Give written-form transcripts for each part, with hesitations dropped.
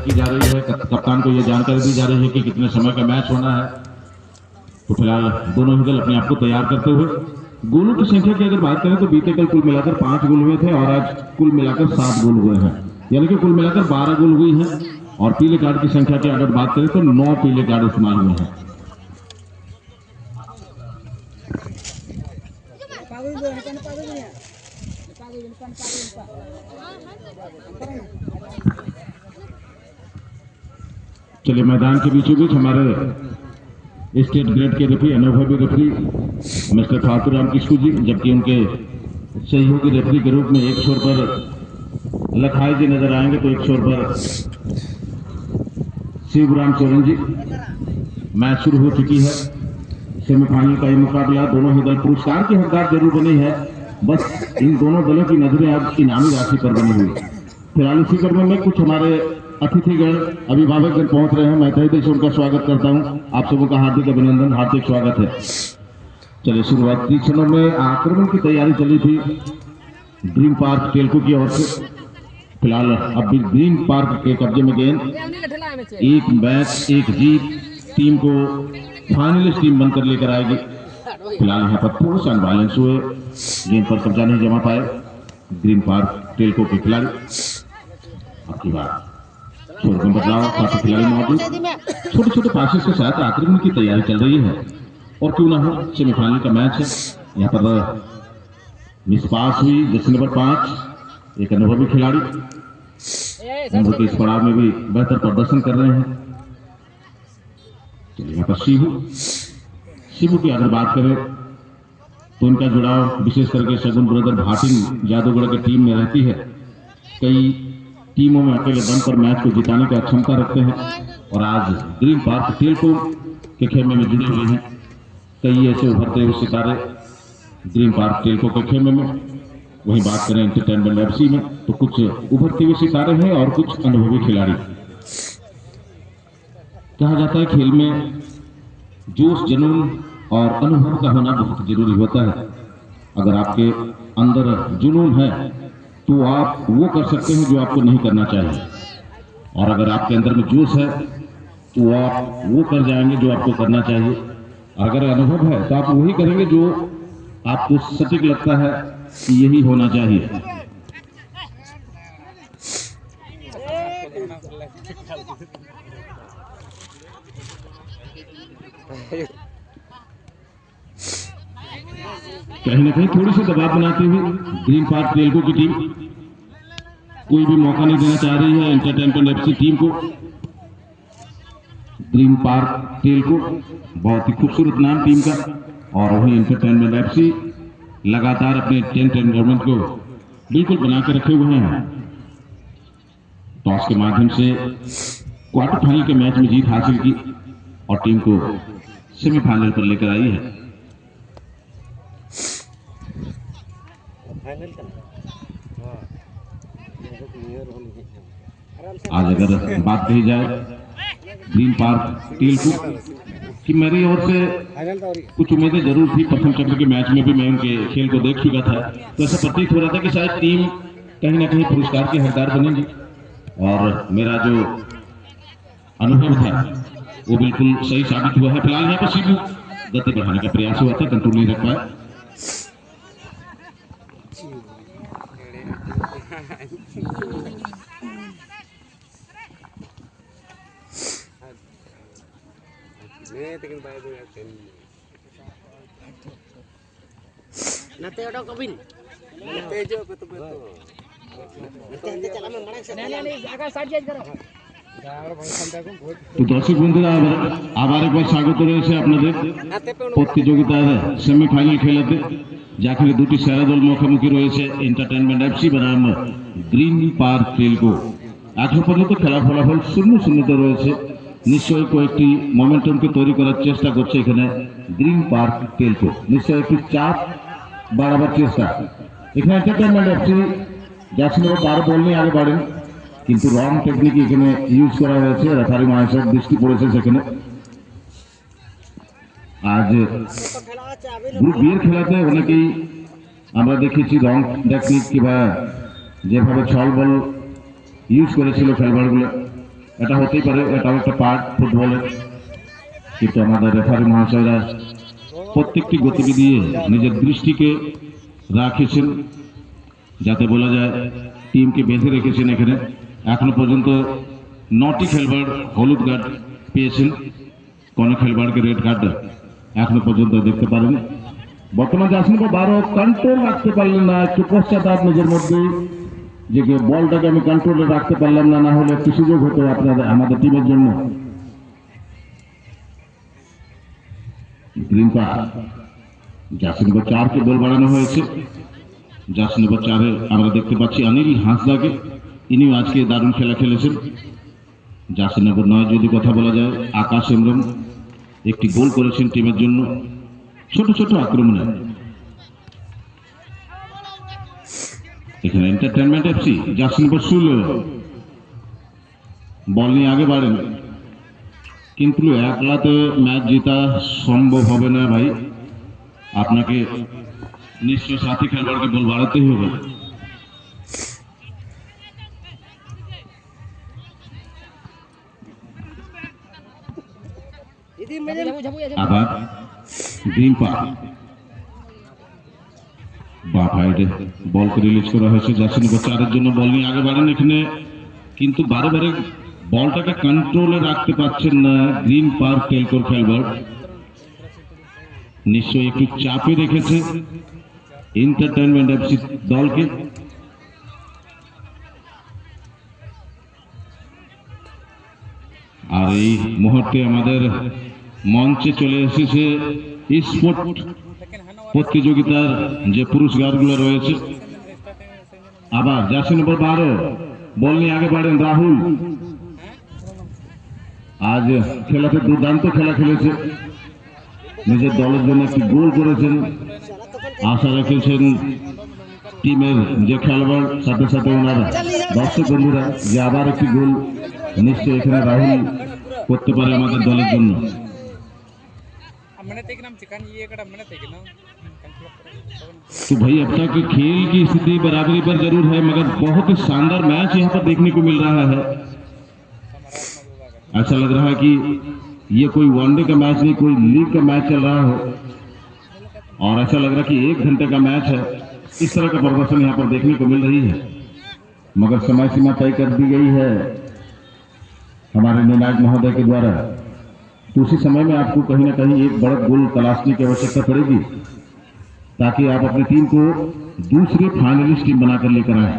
की जा रही है। कप्तान को यह जानकारी दी जा रही है कि कितने समय का मैच होना है। तो फिलहाल दोनों ही दल अपने आप को तैयार करते हुए, गोलों की संख्या की अगर बात करें तो बीते कल कुल मिलाकर 5 गोल हुए थे और आज कुल मिलाकर 7 गोल हुए हैं, यानी कि कुल मिलाकर 12 गोल हुई हैं। और पीले कार्ड की संख्या की अगर बात करें तो 9 पीले कार्ड इस्तेमाल हुए हैं। चलिए मैदान के बीचों बीच हमारे स्टेट ग्रेड के रेफरी, अनुभवी रेफरी मिस्टर ठाकुर राम किशोर जी, जबकि उनके सहयोगी रेफरी के रूप में एक छोर पर लखाई जी नजर आएंगे तो एक छोर पर शिवराम सोरेन जी। मैच शुरू हो चुकी है। सेमीफाइनल का ये मुकाबला, दोनों ही दल पुरस्कार के हकदार जरूर बने हैं, बस इन दोनों दलों की नजरें आज इनामी राशि पर बनी हुई। फिलहाल इसी क्रम में कुछ हमारे अतिथिगण, अभिभावकगण पहुंच रहे हैं। मैं तहे दिल से उनका स्वागत करता हूं। आप सबों का हार्दिक अभिनंदन, हार्दिक स्वागत है। चलिए शुरुआती क्षणों में आक्रमण की तैयारी चली थी ग्रीन पार्क टेल्को की ओर से। फिलहाल अब भी ग्रीन पार्क के कब्जे में गेंद, एक मैच एक जीत टीम को फाइनलिस्ट टीम बनकर लेकर आएगी। फिलहाल यहाँ पर थोड़ा सा अनबैलेंस हुए, गेंद पर कब्जा नहीं जमा पाए ग्रीन पार्क टेल्को के खिलाड़ी। आपकी बात बदलाव, काफी खिलाड़ी मौजूद, छोटे छोटे पासेस के साथ आक्रमण की तैयारी चल रही है। और क्यों ना हो, सेमीफाइनल का मैच है। यहाँ पर मिस पास हुई जर्सी नंबर 5, एक अनुभवी खिलाड़ी उम्र के इस पड़ाव में भी बेहतर प्रदर्शन कर रहे हैं। चलिए यहाँ पर शिबू की अगर बात करें तो उनका जुड़ाव विशेष करके शगुन ब्रदर भाटिन जादूगढ़ की टीम में रहती है। कई टीमों में अकेले दम पर मैच को जिताने की क्षमता रखते हैं और आज ग्रीन पार्क टेल्को के खेमे में जुड़े हुए हैं। कई ऐसे उभरते हुए सितारे ग्रीन पार्क टेल्को के खेमे में। वहीं बात करें एंटरटेनमेंट एफसी में तो कुछ उभरते हुए सितारे हैं और कुछ अनुभवी खिलाड़ी। कहा जाता है खेल में जोश, जुनून और अनुभव का होना बहुत जरूरी होता है। अगर आपके अंदर जुनून है तो आप वो कर सकते हैं जो आपको नहीं करना चाहिए, और अगर आपके अंदर में जोश है तो आप वो कर जाएंगे जो आपको करना चाहिए। और अगर अनुभव है तो आप वही करेंगे जो आपको सटीक लगता है कि यही होना चाहिए। कहीं ना कहीं थोड़ी सी दबाव बनाती हुई ग्रीन पार्क टेल्को की टीम कोई भी मौका नहीं देना चाह रही है एंटरटेनमेंट एफसी टीम को। ग्रीन पार्क टेल्को बहुत ही खूबसूरत नाम टीम का, और वही एंटरटेनमेंट एफसी लगातार अपने टेंट एनवायरमेंट को बिल्कुल बना के रखे हुए हैं। टॉस के माध्यम से क्वार्टर फाइनल के मैच में जीत हासिल की और टीम को सेमीफाइनल पर लेकर आई है। आज अगर बात कही जाए ग्रीन पार्क टेल्को कि मेरी ओर से कुछ उम्मीदें जरूर थी। प्रथम चक्र के मैच में भी मैं उनके खेल को देख चुका था, तो ऐसा प्रतीत हो रहा था कि शायद टीम कहीं ना कहीं पुरस्कार के हकदार बनेगी। और मेरा जो अनुभव था वो बिल्कुल सही साबित हुआ है। फिलहाल यहाँ पर शिबू गति बढ़ाने का प्रयास हुआ था, कंट्रोल नहीं रख पाया। तो दर्शक बंधुरा আবার একবার স্বাগত রয়েছে আপনাদের প্রতিযোগিতার সেমিফাইনাল খেলাতে, যেখানে দুটি সেরা দল মুখোমুখি রয়েছে এন্টারটেনমেন্ট এফসি বনাম গ্রিন পার্ক টেল্কো। এখন পর্যন্ত খেলার ফলাফল 0-0 রয়েছে। নিশ্চয়ই কয়েকটি মোমেন্টামকে তৈরি করার চেষ্টা করছে এখানে গ্রিন পার্ক টেল্কো। নিশ্চয়ই একটু চাপ বাড়াবার চেষ্টা। এখানে এন্টারটেনমেন্ট এফসি জার্সি নম্বর 12 বল নিয়ে আগে বাড়েন, কিন্তু রং টেকনিক এখানে ইউজ করা হয়েছে। রেফারি মহাশয়ের দৃষ্টি পড়েছে সেখানে। আজ গ্রুপ বি এর খেলাতে অনেকেই আমরা দেখেছি রং টেকনিক কিংবা যেভাবে ছল বল ইউজ করেছিল খেলোয়াড়গুলো, এটা হতেই পারে, এটাও একটা পার্ট ফুটবলের। কিন্তু আমাদের রেফারি মহাশয়রা প্রত্যেকটি গতিবিধি নিজের দৃষ্টিকে রাখেছেন, যাতে বলা যায় টিমকে বেঁধে রেখেছেন। এখানে এখনো পর্যন্ত 9টি খেলোয়াড় হলুদ কার্ড পেয়েছেন, কোনো খেলোয়াড়কে রেড কার্ড এখনো পর্যন্ত দেখতে পারেন। বর্তমান জাসিম 12 কন্ট্রোল রাখতে পারলেন না, একটু পশ্চাৎ নিজের মধ্যে যে বলটাকে আমি কন্ট্রোলে রাখতে পারলাম না, না হলে একটু সুযোগ হতো আপনাদের আমাদের টিমের জন্য। গ্রিন পার্ক জার্সি নম্বর 4 কে বল বাড়ানো হয়েছে। জার্সি নম্বর 4-এ আমরা দেখতে পাচ্ছি অনিল হাঁসদাকে, ইনিও আজকে দারুণ খেলা খেলেছেন। জার্সি নম্বর 9 যদি কথা বলা যায়, আকাশ হেমব্রম একটি গোল করেছেন টিমের জন্য ছোট ছোট আক্রমণে। এখানে এন্টারটেনমেন্ট এফসি জার্সি নম্বর 16 বল নিয়ে আগে বাড়েন, কিন্তু একলাতে ম্যাচ জেতা সম্ভব হবে না ভাই, আপনাকে নিশ্চয় সাথী খেলোয়াড়কে বল বাড়াতেই হবে। আবার গ্রিন পার্ক বা সাইডে বলকে রিলিজ করা হয়েছে। জার্সি নম্বর 4-এর জন্য বল নিয়ে আগে বাড়েন এখানে, কিন্তু বারে বারে বলটাকে কন্ট্রোলে রাখতে পারছেন না গ্রিন পার্ক টেলকোর খেলোয়াড়। নিশ্চয়ই একটু চাপে রেখেছে এন্টারটেনমেন্ট এফসি দলকে। আর এই মুহূর্তে আমাদের মঞ্চে চলে এসেছে স্পোর্ট প্রতিযোগিতার যে পুরস্কারগুলো রয়েছে। আবার জার্সি নম্বর 12 বল নিয়ে আগে বাড়েন রাহুল, আজ খেলাতে দুর্দান্ত খেলা খেলেছে, নিজের দলের জন্য একটি গোল করেছেন। আশা রেখেছেন টিমের যে খেলোয়াড়, সাথে সাথে ওনার দর্শক বন্ধুরা যে আবার একটি গোল নিশ্চয়ই এখানে রাহুল করতে পারে আমাদের दल तो भाई अब तक खेल की स्थिति बराबरी पर जरूर है, मगर बहुत ही शानदार मैच यहाँ पर देखने को मिल रहा है। ऐसा लग रहा है कि ये कोई वनडे का मैच नहीं, कोई लीग का मैच चल रहा हो, और ऐसा लग रहा है कि 1 घंटे का मैच है। इस तरह का प्रदर्शन यहाँ पर देखने को मिल रही है, मगर समय सीमा तय कर दी गई है हमारे निर्णायक महोदय के द्वारा। तो उसी समय में आपको कहीं ना कहीं एक बड़ा गोल तलाशने की आवश्यकता पड़ेगी, ताकि आप अपनी टीम को दूसरी फाइनलिस्ट टीम बनाकर लेकर आए।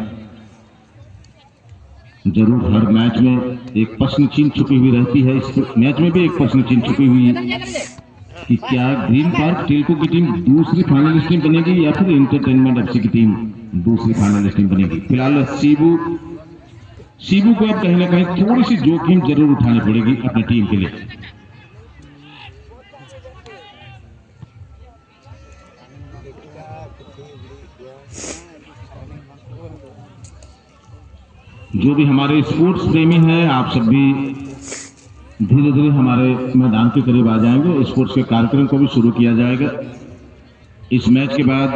जरूर हर मैच में एक प्रश्न चिन्ह छुपी हुई रहती है, इस मैच में भी एक प्रश्न चिन्ह छुपी हुई है कि क्या ग्रीन पार्क टेलको की टीम दूसरी फाइनलिस्ट टीम बनेगी या फिर एंटरटेनमेंट एफसी की टीम दूसरी फाइनलिस्ट टीम बनेगी। फिलहाल शिबू को अब कहीं ना कहीं थोड़ी सी जोखिम जरूर उठानी पड़ेगी अपनी टीम के लिए। जो भी हमारे स्पोर्ट्स प्रेमी हैं, आप सब भी धीरे धीरे हमारे मैदान के करीब आ जाएंगे। स्पोर्ट्स के कार्यक्रम को भी शुरू किया जाएगा। इस मैच के बाद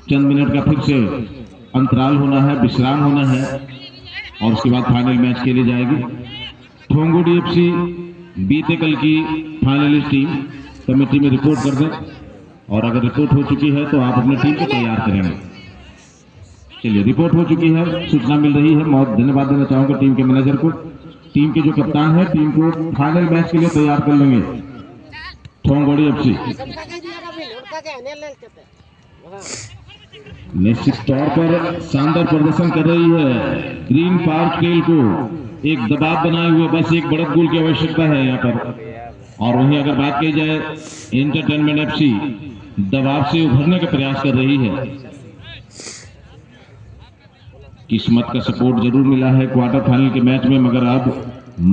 चंद मिनट का फिर से अंतराल होना है, विश्राम होना है, और उसके बाद फाइनल मैच खेली जाएगी। ठोंगोडी एफसी बीते कल की फाइनलिस्ट टीम कमेटी में रिपोर्ट कर दें, और अगर रिपोर्ट हो चुकी है तो आप अपनी टीम को तैयार करेंगे। चलिए, रिपोर्ट हो चुकी है, सूचना मिल रही है। बहुत धन्यवाद देना चाहूंगा टीम के मैनेजर को। टीम के जो कप्तान है टीम को फाइनल मैच के लिए तैयार कर लेंगे। ठोंगोडी एफसी निश्चित तौर पर शानदार प्रदर्शन कर रही है। ग्रीन पार्क टेल को एक दबाव बनाए हुए बस एक बढ़त गोल की आवश्यकता है यहाँ पर। और वहीं अगर बात की जाए, एंटरटेनमेंट एफसी दबाव से उभरने का प्रयास कर रही है। किस्मत का सपोर्ट जरूर मिला है क्वार्टर फाइनल के मैच में, मगर अब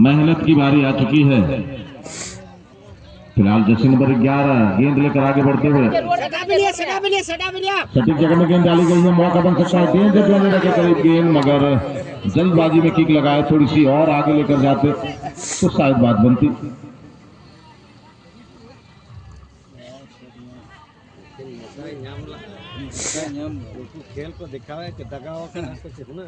मेहनत की बारी आ चुकी है। फिलहाल जर्सी नंबर 11 गेंद लेकर आगे बढ़ते हुए सटीक जगह में गेंद डाली गई है, मौका बन सकता है गेंद के करीब गेंद, मगर जल्दबाजी में किक लगाए, थोड़ी सी और आगे लेकर जाते तो शायद बात बनती। खेल को दिखावे कि दगाओ का कुछ ना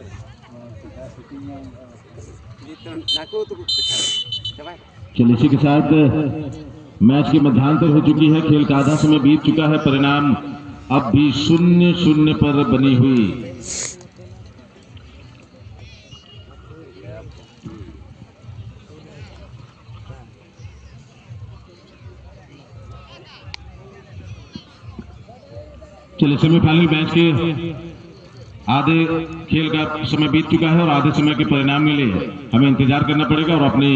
चलिए इसी के साथ मैच के मध्यांतर हो चुकी है, खेल का आधा समय बीत चुका है, परिणाम अब भी 0-0 पर बनी हुई। चलिए सेमीफाइनल मैच के आधे खेल का समय बीत चुका है और आधे समय के परिणाम के लिए हमें इंतजार करना पड़ेगा और अपनी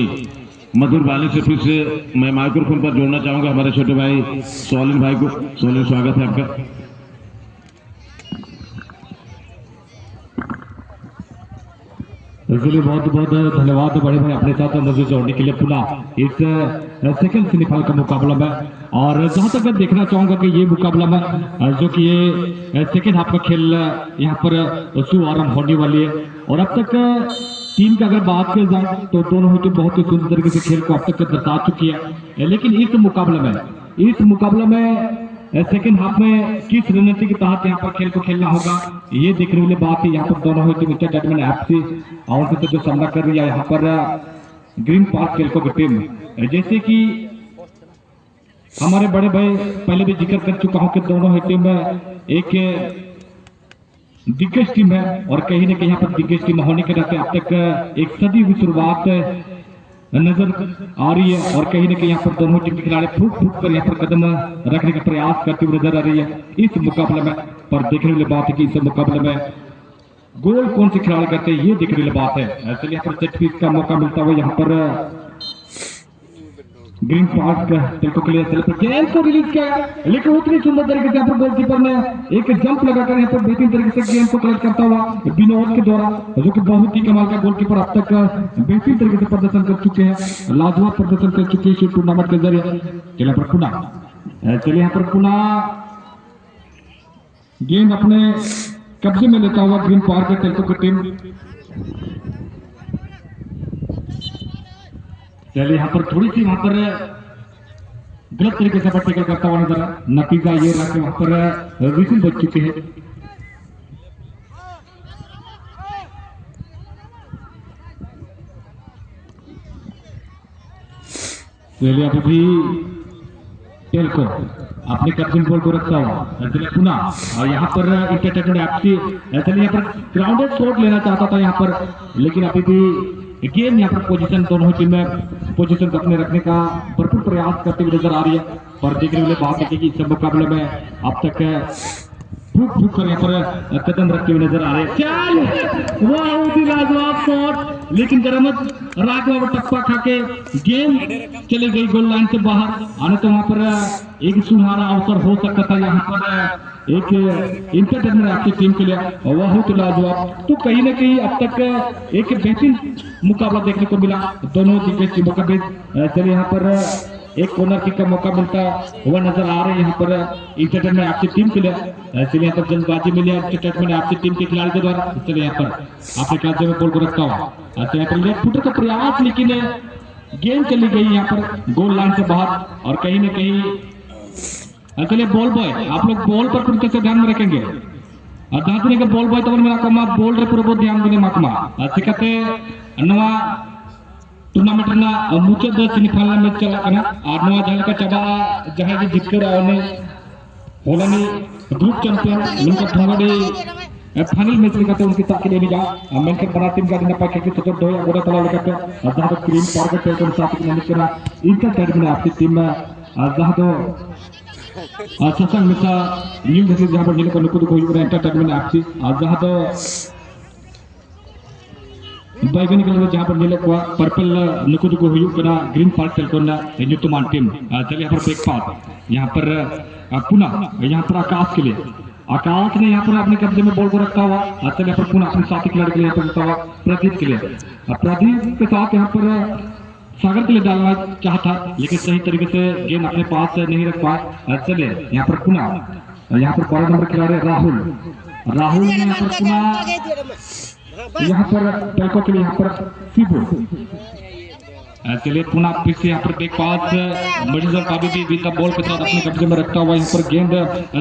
मधुर वाणी से फिर से मैं माइक्रोफोन पर जोड़ना चाहूंगा हमारे छोटे भाई सोलिन भाई को। सोलिन, स्वागत है आपका। इसलिए बहुत बहुत धन्यवाद बड़े भाई अपने साथ मुझे जोड़ने के लिए पुनः इस सेकंड सेमीफाइनल का मुकाबला में। और जहां तक मैं देखना चाहूंगा कि ये मुकाबला में जो कि ये सेकंड हाफ का खेल यहाँ पर शुभारंभ होने वाली है और अब तक टीम की अगर बात की जाए तो दोनों ही टीम बहुत ही सुंदर तरीके से खेल को अब तक दर्शा चुकी है। लेकिन इस मुकाबले में सेकंड हाफ में किस रणनीति के तहत यहाँ पर खेल को खेलना होगा ये देखने वाली बात है। यहाँ पर दोनों ही टीम एंटरटेनमेंट एफसी और जो सामना कर रही है यहाँ पर ग्रीन पार्क खेल को टीम, जैसे कि हमारे बड़े भाई पहले भी जिक्र कर चुका हूं कि दोनों ही टीम एक दिग्गज टीम है और कहीं ना कहीं यहाँ पर दिग्गज टीम होने के नाते अब तक एक सदी की शुरुआत नजर आ रही है और कहीं ना कहीं यहाँ पर दोनों टीम के खिलाड़ी फूक कर यहाँ पर कदम रखने का प्रयास करते हुए नजर आ रही है इस मुकाबले में। पर देखने वाली बात है कि इस मुकाबले में गोल कौन से खिलाड़ी करते हैं ये देखने वाली बात है। चलिए यहाँ पर सेट पीस का मौका मिलता हुआ यहाँ पर ग्रीन पार्क टेल्को के लिए गेंद को रिलीज किया, लेकिन उतनी सुंदर तरीके से यहाँ पर गोलकीपर ने एक जंप लगाकर यहाँ पर बेहतरीन तरीके से गेंद को कलेक्ट करता हुआ विनोद के द्वारा, जो कि बहुत ही कमाल का गोलकीपर अब तक बेहतरीन तरीके से प्रदर्शन कर चुके हैं, लाजवाब प्रदर्शन कर चुके हैं इस टूर्नामेंट के जरिए। चलिए यहाँ पर पुनः गेंद अपने कब्जे में लेता हुआ ग्रीन पार्क टेल्को की टीम। चलिए यहाँ पर थोड़ी सी वहां पर गलत तरीके से टेकल करता हुआ नजर, नतीजा ये रहा कि वहां पर विसिल बज चुके हैं। चलिए अब भी टेल्को अपने कब्जे बॉल को रखता हुआ पुनः और यहाँ पर एंटरटेनमेंट एफसी चलिए यहाँ पर ग्राउंडेड शॉट लेना चाहता था यहाँ पर, लेकिन अभी भी गेम यहाँ पर पोजीशन दोनों टीम में पोजीशन अपने रखने का भरपूर प्रयास करते हुए नजर आ रही है। पर देखने वाले बात है कि इस मुकाबले में अब तक फूक कर यहाँ पर कदम रखते हुए नजर आ रहे हैं। बहुत ही लाजवाब शॉट, लेकिन गरमत राघव टप्पा खा के गेंद चली गई गोल लाइन से बाहर आने, तो वहां पर एक सुनहरा अवसर हो सकता था यहाँ पर एक एंटरटेनमेंट आपकी टीम के लिए बहुत लाजवाब। तो कहीं ना कहीं अब तक एक बेहतरीन मुकाबला देखने को मिला दोनों दिग्गज टीमों का बीच। चलिए यहाँ पर एक कॉर्नर किक का मौका मिलता हुआ नजर आ रहा है यहाँ पर एंटरटेनमेंट आपकी टीम के लिए। चलिए यहाँ पर जल्दबाजी मिली एंटरटेनमेंट आपकी टीम के खिलाड़ी के द्वारा। चलिए यहाँ पर आपके कब्जे में बॉल को रखता हुआ अच्छा यहाँ पर लेग फुटर का प्रयास, लेकिन गेंद चली गई यहाँ पर गोल लाइन से बाहर। और कहीं ना कहीं चलिए बॉल बॉय आप लोग बॉल पर पूरी तरह से ध्यान में रखेंगे और जहां तक बॉल बॉय तो मेरा कमा बॉल रे पूरा ध्यान देने माकमा सिकते नवा टूर्नामेंट ना मुख्य दो सेमीफाइनल मैच चला कना और नवा जहां का चबा जहां की जितकर आवने होलानी ग्रुप चैंपियन उनका थंगड़ी फाइनल मैच लेकर उनकी ताकि ले जा मेन के बड़ा टीम का दिन पाके के सपोर्ट दो गोड़ा तला लेकर और जहां तक ग्रीन पार्क के साथ साथ मैंने करा इनका टैग में आपकी टीम में जहां तो सत्संग मिसा न्यू जैसे जहां पर जिले को नुकुद को एंटरटेनमेंट आपसी जहां तो बैगनी कलर जहां पर नीले को पर्पल नुकुद को हुई कना ग्रीन पार्क टेलकोना न्यूतमान टीम। चलिए यहाँ पर ब्रेक पास यहाँ पर पुनः यहाँ पर आकाश के लिए आकाश ने यहाँ पर अपने कब्जे में बॉल को रखा हुआ। चलिए यहाँ पर पुनः अपने साथी खिलाड़ी के लिए यहाँ पर रखा हुआ प्रदीप के लिए। प्रदीप के साथ यहाँ पर सागर के लिए डालना चाहता, लेकिन सही तरीके से गेंद अपने पास नहीं रख पाए। चलिए यहाँ पर पुनः यहाँ पर 12 नंबर खिलाड़ी राहुल ने यहाँ पर पुनः यहाँ पर टेल्को के लिए यहाँ पर शिबू चलिए पुनः फिर से यहाँ पर देख पास मिडिल जोन अभी भी विद द बॉल के साथ अपने कब्जे में रखता हुआ यहाँ पर गेंद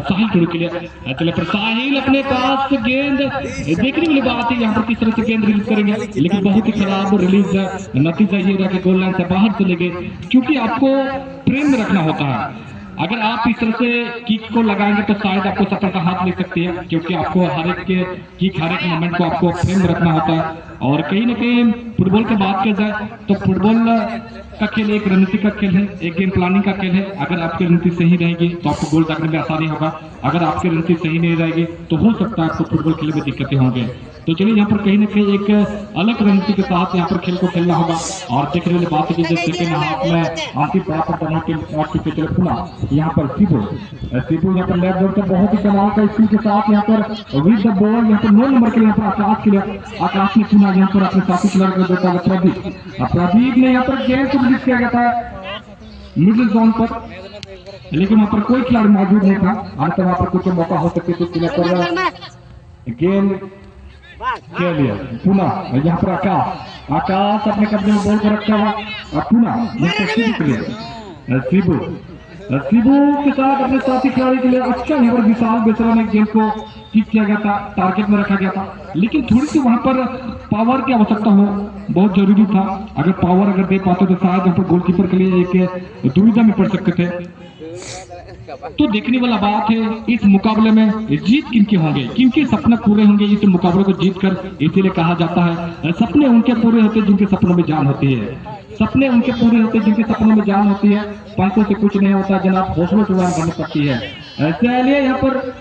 साहिल टुडू के लिए। चलिए पर साहिल अपने पास गेंद देखने वाली बात है यहाँ पर किस तरह से गेंद रिलीज करेंगे, लेकिन बहुत ही खराब रिलीज। नतीजा ये रहा कि गोल लाइन से बाहर चले गए, क्योंकि आपको फ्रेम में रखना होता है। अगर आप इस तरह से किक को लगाएंगे तो शायद आपको सफलता हाथ ले सकती है, क्योंकि आपको हर एक के किक हर एक मोमेंट को आपको फ्रेम में रखना होता है। और कहीं ना कहीं फुटबॉल की बात की जाए तो फुटबॉल का खेल एक रणनीति का खेल है, एक गेम प्लानिंग का खेल है। अगर आपकी रणनीति सही रहेगी तो आपको गोल दागने में आसानी होगा, अगर आपकी रणनीति सही नहीं रहेगी तो हो सकता है आपको फुटबॉल खेलने में दिक्कतें होंगे। तो चलिए यहाँ पर कहीं ना कहीं एक अलग रणनीति के साथ यहाँ पर खेल को खेलना होगा। और देखने वाली बात है सेकेंड हाफ में आपकी बराबर चले पुनः यहाँ पर सीपू यहाँ पर लेफ्ट जोड़ पर बहुत ही कमाल का स्किल के साथ यहाँ पर विद द बॉल यहाँ पर 9 नंबर के यहाँ पर आकाश के लिए आकाश ने पुनः यहाँ पर अपने साथी खिलाड़ी को देता है प्रदीप ने यहाँ पर गेंद को रिलीज किया गया था मिडिल जोन पर, लेकिन वहाँ पर कोई खिलाड़ी मौजूद नहीं था। अंत वहाँ पर कुछ मौका हो सकते थे गेंद के लिए पुनः यहाँ पर आकाश अपने कब्जे में बॉल को रखा हुआ और पुनः शिबू के साथ अपने साथी खिलाड़ी के लिए अच्छा यहाँ पर विशाल बेसरा ने गेंद को किक किया गया था, टारगेट में रखा गया था, लेकिन थोड़ी सी वहां पर पावर की आवश्यकता हो बहुत जरूरी था। अगर पावर अगर दे पाते तो शायद यहाँ पर गोलकीपर के लिए एक दुविधा में पड़ सकते थे। तो देखने वाला बात है इस मुकाबले में जीत किनके होंगे, किनके सपने पूरे होंगे इस मुकाबले को जीतकर। इसीलिए कहा जाता है सपने उनके पूरे होते जिनके सपनों में जान होती है, सपने उनके पूरे होते जिनके सपनों में जान होती है। पंखों से कुछ नहीं होता जनाब, हौसलों से उड़ान भरनी पड़ती है। चलिए यहाँ पर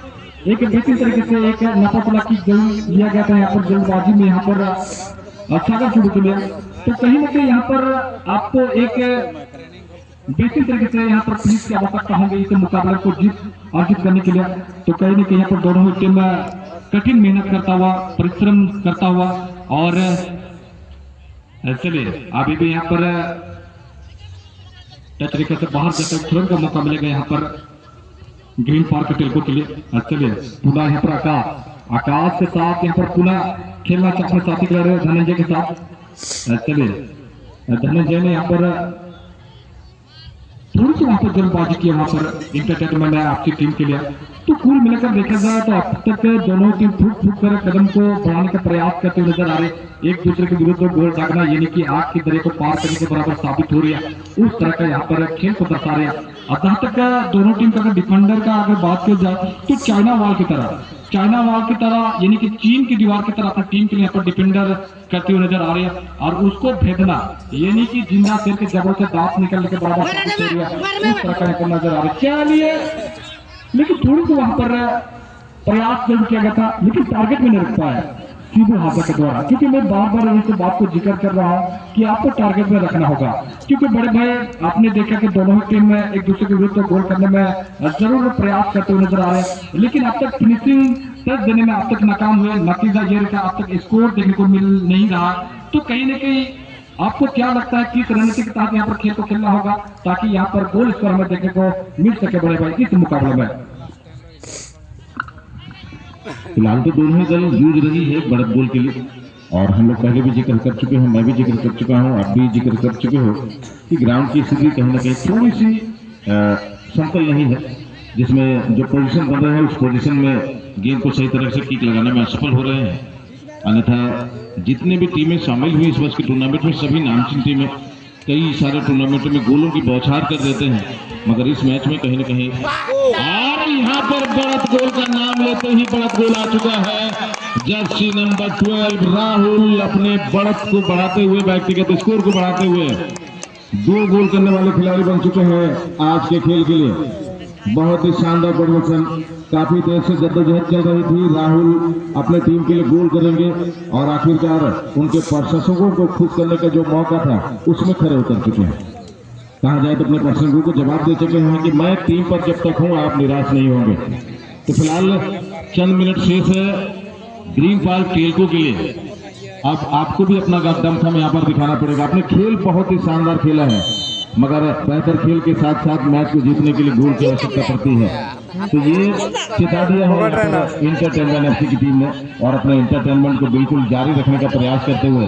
एक बेहतरीन तरीके से एक नफातुल्ला की जल्द लिया गया था यहाँ पर जल्दबाजी में यहाँ पर सागर शुरू के लिए। तो कहीं ना कहीं यहाँ पर आपको एक बेहतरीन तरीके से यहाँ पर पुलिस की आवश्यकता होगी इस मुकाबले को अर्जित करने के लिए। तो कहीं ना कहीं यहाँ पर दोनों ही टीम कठिन मेहनत करता हुआ परिश्रम करता हुआ और चलिए अभी भी यहाँ पर तरीके से बाहर जाकर तुरंत का मौका मिलेगा यहाँ पर ग्रीन पार्क टेल्को के लिए। चलिए पुनः यहाँ पर आकाश के साथ यहाँ पर पुनः खेलना अपने साथी खिलाड़ी धनंजय के साथ। चलिए धनंजय ने यहाँ पर थोड़ी सी वहां पर जल्दबाजी की, वहां पर इंटरटेनमेंट है आपकी टीम के लिए। तो कुल मिलाकर देखा जाए तो अब तक दोनों टीम फूक कर कदम को बढ़ाने का प्रयास करते हुए नजर आ रहे, एक दूसरे के विरुद्ध गोल दागना यानी कि आग की दरे को पार करने के बराबर साबित हो रही है, उस तरह का यहाँ पर खेल को दर्शा रहे हैं। जहां तक दोनों टीम का अगर डिफेंडर का अगर बात की जाए तो चाइना वाल की तरह यानी कि चीन की दीवार की तरह अपनी टीम के लिए यहाँ पर डिफेंडर करते हुए नजर आ रहे हैं और उसको भेदना यानी कि जिंदा शेर के जबड़ से दांत निकलने के बराबर साबित हो रही है, उस तरह का यहाँ पर नजर आ रहा है। चलिए लेकिन थोड़ी सी वहां पर प्रयास जरूर किया गया था, लेकिन टारगेट में नहीं रख पाया सीधे हाथा के द्वारा, क्योंकि मैं बार बार इस बात को जिक्र कर रहा हूं कि आपको टारगेट में रखना होगा। क्योंकि बड़े भाई आपने देखा कि दोनों टीम में एक दूसरे के विरुद्ध गोल करने में जरूर प्रयास करते हुए नजर आ रहे हैं, लेकिन अब तक फिनिशिंग टच देने में अब तक नाकाम हुए। नतीजा ये रहा अब तक स्कोर देखने को मिल नहीं रहा। तो कहीं ना कहीं आपको क्या लगता है किस रणनीति के तहत यहाँ पर खेल को खेलना होगा ताकि यहाँ पर गोल स्कोर हमें देखने को मिल सके बड़े भाई इस मुकाबले में? फिलहाल तो दोनों ही दल जूझ रही है बढ़त गोल के लिए, और हम लोग पहले भी जिक्र कर चुके हैं, मैं भी जिक्र कर चुका हूं, आप भी जिक्र कर चुके हो कि ग्राउंड की स्थिति कहीं ना कहीं थोड़ी सी समतल नहीं है, जिसमें जो पोजीशन बन रहे हैं उस पोजीशन में गेंद को सही तरह से किक लगाने में असफल हो रहे हैं। अन्यथा जितने भी टीमें शामिल हुई इस वर्ष के टूर्नामेंट में सभी नामचीन टीमें कई सारे टूर्नामेंटों में गोलों की बौछार कर देते हैं, मगर इस मैच में कहीं ना कहीं और यहाँ पर बढ़त गोल का नाम लेते ही बढ़त गोल आ चुका है। जर्सी नंबर 12 राहुल अपने बढ़त को बढ़ाते हुए, व्यक्तिगत स्कोर को बढ़ाते हुए 2 गोल करने वाले खिलाड़ी बन चुके हैं आज के खेल के लिए। बहुत ही शानदार प्रदर्शन, काफी देर से जद्दोजहद चल रही थी, राहुल अपने टीम के लिए गोल करेंगे और आखिरकार उनके प्रशंसकों को खुश करने का जो मौका था उसमें खड़े उतर चुके हैं। कहा जाए तो अपने प्रशंसकों को जवाब दे चुके हैं कि मैं टीम पर जब तक हूं आप निराश नहीं होंगे। तो फिलहाल चंद मिनट शेष है ग्रीन पार्क टेल्को के लिए। अब आपको भी अपना दमखम यहाँ पर दिखाना पड़ेगा। आपने खेल बहुत ही शानदार खेला है, मगर बेहतर खेल के साथ साथ मैच को जीतने के लिए गोल की आवश्यकता पड़ती है। तो ये चिता दिया है इंटरटेनमेंट एफसी की टीम ने, और अपने इंटरटेनमेंट को बिल्कुल जारी रखने का प्रयास करते हुए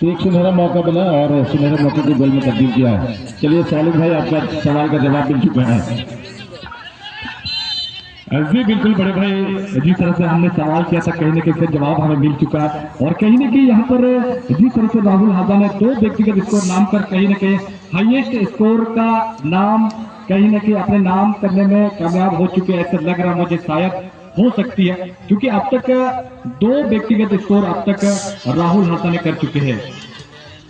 तो एक सुनहरा मौका मिला और सुनहरे मौके को गोल में तब्दील किया है। चलिए सालिक भाई, आपका सवाल का जवाब मिल चुका है। जी बिल्कुल बड़े भाई, जिस तरह से हमने सवाल किया था कहीं ना कहीं से जवाब हमें मिल चुका है। और कहीं ना कहीं यहाँ पर जिस तरह से राहुल हादा ने 2 व्यक्तिगत स्कोर नाम कर कहीं ना कहीं हाईएस्ट स्कोर का नाम कहीं ना कहीं अपने नाम करने में कामयाब हो चुके हैं, ऐसा लग रहा मुझे शायद हो सकती है, क्योंकि अब तक 2 व्यक्तिगत स्कोर अब तक राहुल हादा ने कर चुके हैं।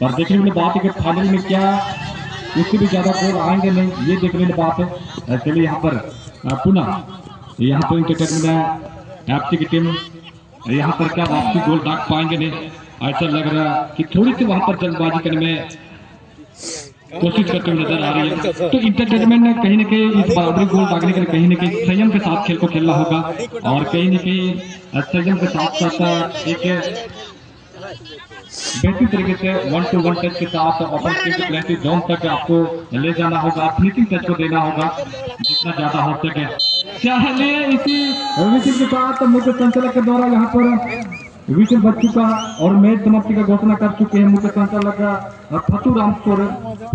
पर देखने वाली बात है कि फाइनल में क्या उससे भी ज्यादा गोल आएंगे नहीं, ये देखने वाली बात है। चलिए यहाँ पर पुनः यहाँ पर इंटरटेनमेंट एफसी की टीम यहाँ पर क्या वापसी गोल दाग पाएंगे नहीं, ऐसा लग रहा कि थोड़ी सी वहां पर जल्दबाजी करने में कोशिश करते हुए नजर आ रही है। तो इंटरटेनमेंट ने कहीं ना कहीं इस बराबरी गोल दागने के लिए कहीं ना कहीं संयम के साथ खेल को खेलना होगा और कहीं ना कहीं संयम के साथ साथ एक बेहतरीन तरीके से 1-to-1 टच के साथ ऑपोजिट के पेनल्टी जोन तक आपको ले जाना होगा, फिनिशिंग टच को देना होगा जितना ज्यादा हो सके। चलिए इसी विकेट के साथ मुकेश संचालक के द्वारा यहाँ पर विकेट बच चुका और मैच समाप्ति का घोषणा कर चुके हैं मुकेश संचालक फतू राम